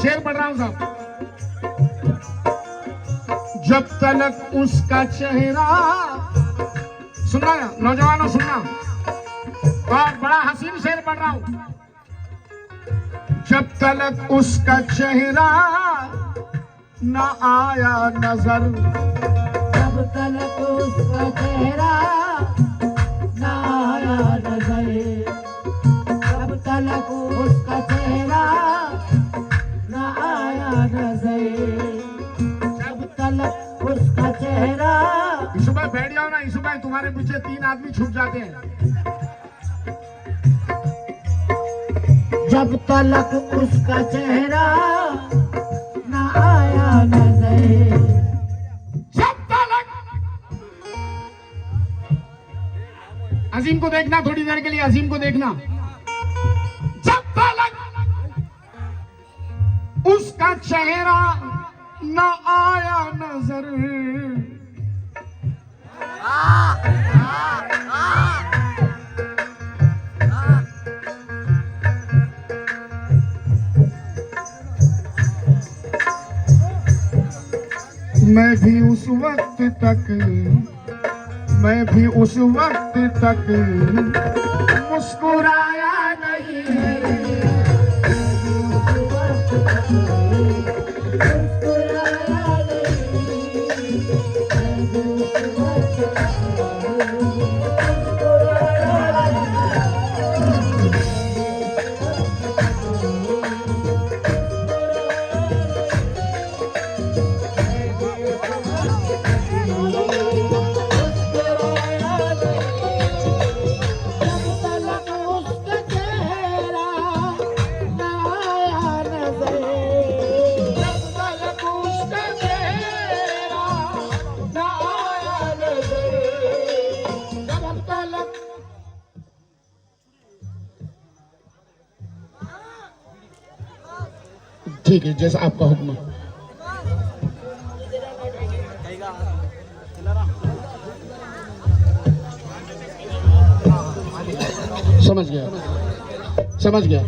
शेर पढ़ रहा हूं साहब। जब तलक उसका चेहरा, सुनना नौजवानों सुनना, और बड़ा हसीन शेर पढ़ रहा हूं। जब तलक उसका चेहरा न आया नजर, जब तलक उसका चेहरा न आया नजर, जब तलक उसका चेहरा न आया नजर, जब तलक उसका चेहरा। ईशु भाई बैठ जाओ ना, ईशु भाई तुम्हारे पीछे 3 आदमी छुप जाते हैं। जब तलक उसका चेहरा न आया नजर, जब तलक। अजीम को देखना थोड़ी देर के लिए, अजीम को देखना। जब तलक उसका चेहरा न आया नजर, मैं भी उस वक्त तक, मैं भी उस वक्त तक मुस्कुराया नहीं, ठीक है जैसा आपका हुक्म। समझ गया, समझ गया।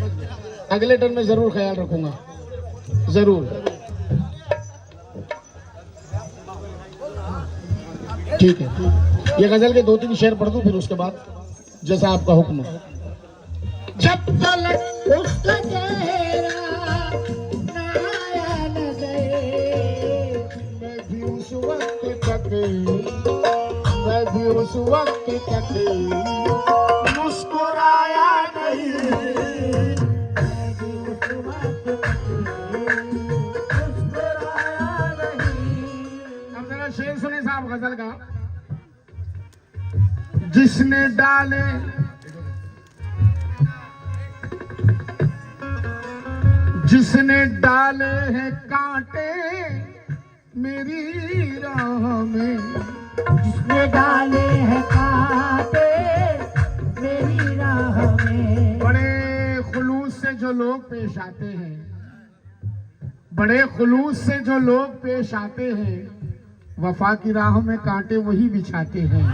अगले टर्न में जरूर ख्याल रखूंगा, जरूर। ठीक है, ये गजल के 2-3 शेर पढ़ दूं, फिर उसके बाद जैसा आपका हुक्म। जब तलक उसका चेहरा न आया नजर, मैं भी उस वक्त तक, मैं भी उस वक्त तक मुस्कुराया नहीं, मैं भी उस वक्त तक मुस्कुराया नहीं। अब जरा शेर सुने साहब गजल का। जिसने डाले, जिसने डाले हैं कांटे मेरी राह में, जिसने डाले हैं कांटे मेरी राह में। बड़े खुलूस से जो लोग पेश आते हैं, बड़े खुलूस से जो लोग पेश आते हैं, वफा की राह में कांटे वही बिछाते हैं।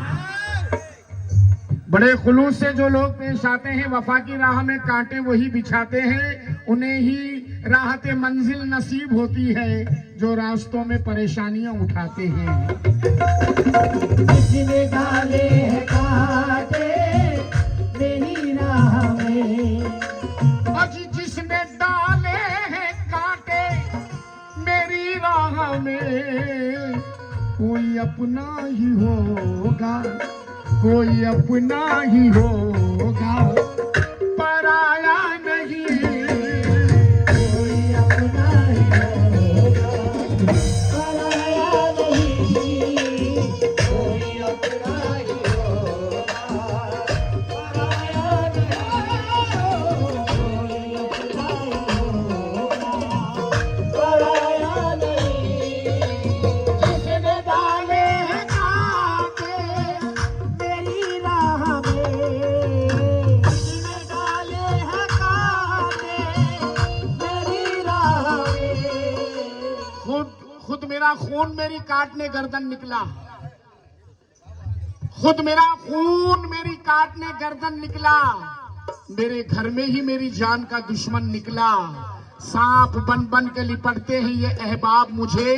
बड़े खुलूस से जो लोग पेश आते हैं, वफा की राह में कांटे वही बिछाते हैं। उन्हें ही राहत मंजिल नसीब होती है जो रास्तों में परेशानियां उठाते हैं। जिसने डाले हैं कांटे मेरी राह में, अजी जिसने डाले हैं कांटे मेरी राह में, कोई अपना ही होगा, कोई अपना ही होगा, पराया नहीं, कोई अपना ही होगा, पराया नहीं, कोई अपना ही होगा, पराया नहीं, कोई अपना ही होगा, पराया नहीं। जिसने डाले हैं कांटे मेरी राह में, जिसने डाले हैं कांटे मेरी राह में। खुद मेरा खून मेरी काटने गर्दन निकला, खुद मेरा खून मेरी काटने गर्दन निकला, मेरे घर में ही मेरी जान का दुश्मन निकला। सांप बन बन के लिपटते हैं ये अहबाब मुझे,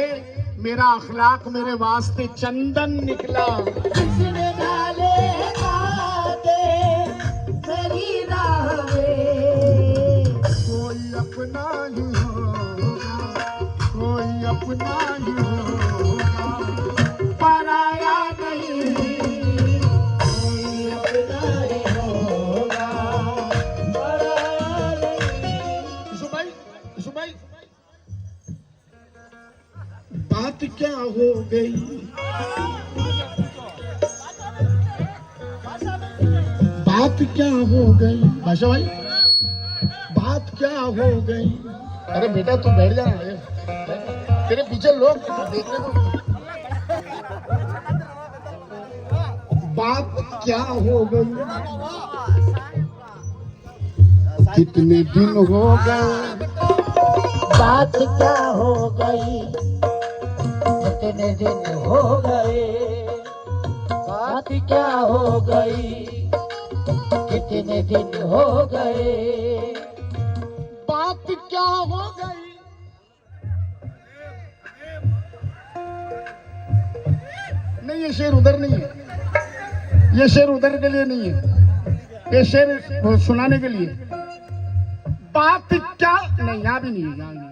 मेरा अखलाक मेरे वास्ते चंदन निकला। किसने डाले कांटे मेरी राह में, कोई अपना ही होगा, कोई अपना ही होगा, पराया नहीं, कोई अपना ही होगा, पराया नहीं। यूसुफ भाई बात क्या हो गई, बात क्या हो गई बादशाह भाई, बात क्या हो गई। अरे बेटा तू बैठ जा, तेरे पीछे लोग देखने को। बात क्या हो गई, कितने दिन हो गए, बात क्या हो गई, कितने दिन हो गए, बात क्या हो गई, कितने दिन हो गए, बात क्या हो गई। नहीं ये शेर उधर नहीं है, ये शेर उधर के लिए नहीं है, ये शेर सुनाने के लिए। बात क्या नहीं, यहाँ भी नहीं है, यहाँ नहीं है।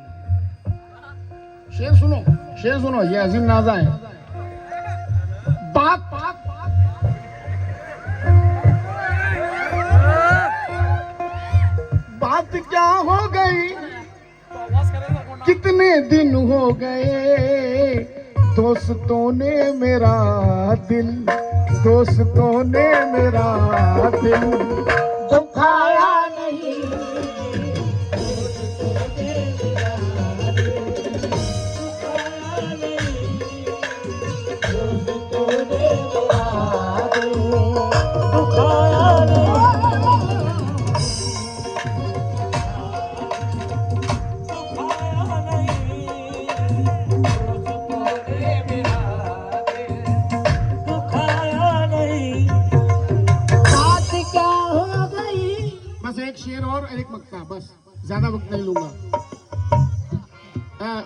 शेर सुनो ये अजीम नाजा है। बात बात क्या हो गई, कितने दिन हो गए, दोस्तों ने मेरा दिल, दोस्तों ने मेरा दिल दुखाया नहीं, शेर और एक मक्ता, बस ज्यादा वक्त नहीं लूंगा।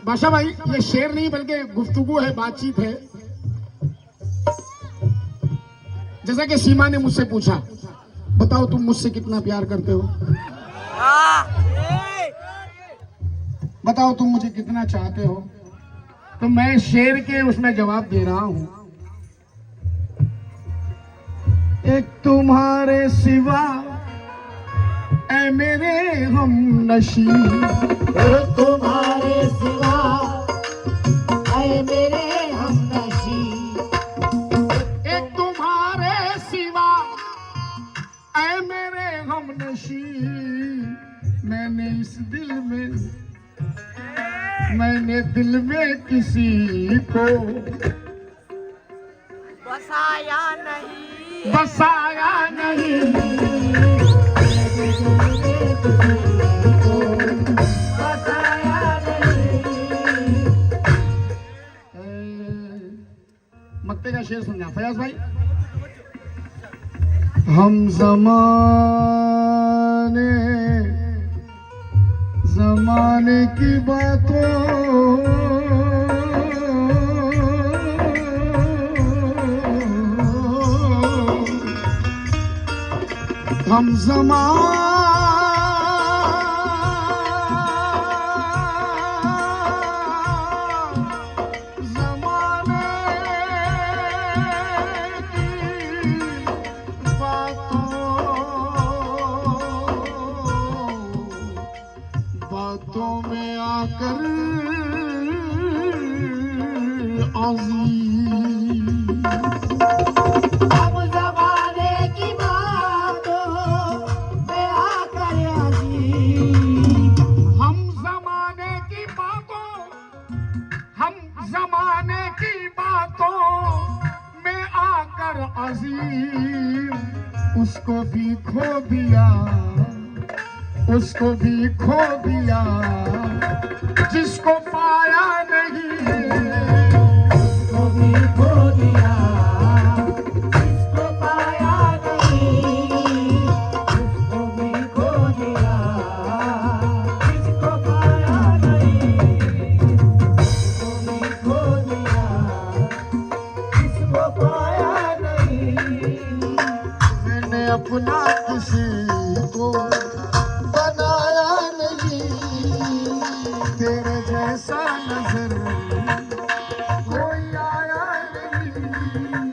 बादशाह भाई ये शेर नहीं बल्कि गुफ्तगू है, बातचीत है। जैसा कि सीमा ने मुझसे पूछा, बताओ तुम मुझसे कितना प्यार करते हो, बताओ तुम मुझे कितना चाहते हो, तो मैं शेर के उसमें जवाब दे रहा हूं। एक तुम्हारे सिवा ऐ मेरे हम नशी, तुम्हारे सिवा ऐ मेरे हम नशी, एक तुम्हारे सिवा ऐ मेरे हम नशी, मैंने इस दिल में, मैंने दिल में किसी को बसाया नहीं, बसाया नहीं, मक्ते का शेर सुनना फयाज भाई। हम जमाने की बातों, हम बातों में आकर हम ज़माने की बातों में आकर अजीब, हम ज़माने की बातों, हम ज़माने की बातों में आकर अजीम, उसको भी खो दिया, उसको भी खो दिया, जिसको पाया नहीं, उसको भी खो दिया, जिसको पाया नहीं, उसको भी खो दिया, जिसको पाया अपना किसी को बनाया नहीं, तेरे जैसा नजर कोई आया नहीं,